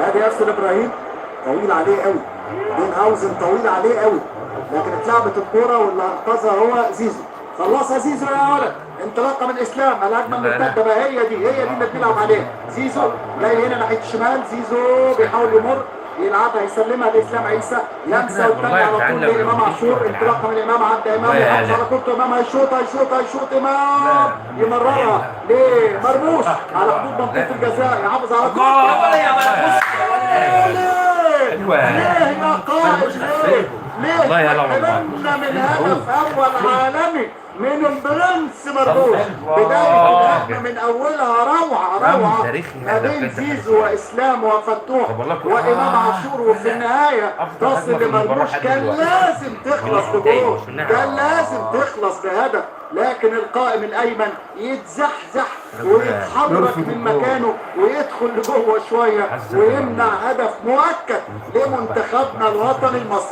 ادي ياسر ابراهيم طويل عليه قوي، بين هاوزن طويل عليه قوي، لكن اتلعبت الكوره واللي انقذها هو زيزو. خلصها زيزو يا ولد، انطلاقه من اسلام، الهجمه المرتده بقى هي دي اللي بنلعب عليها. زيزو جاي هنا ناحيه الشمال، زيزو بيحاول يمر يلعبها يسلمها لاسلام عيسى، لمسه والثانيه على طول لامام عاشور، انطلاقه من امام عدى امام يحافظ على كورته، امام هيشوط امام يمررها لمرموش على حدود منطقه الجزاء، يحافظ على كورته. يا مرموش ليه يا قائد ليه حرمنا من هدف اول عالمي من البرنس مرموش؟ بدايه الهجمه من اولها روعه ما بين زيزو واسلام وفتوح وامام عاشور، وفي النهايه تصل لمرموش. كان لازم تخلص بجول، كان لازم تخلص بهدف، لكن القائم الايمن يتزحزح ويتحرك من مكانه ويدخل لجوه شويه ويمنع هدف مؤكد لمنتخبنا الوطني المصري.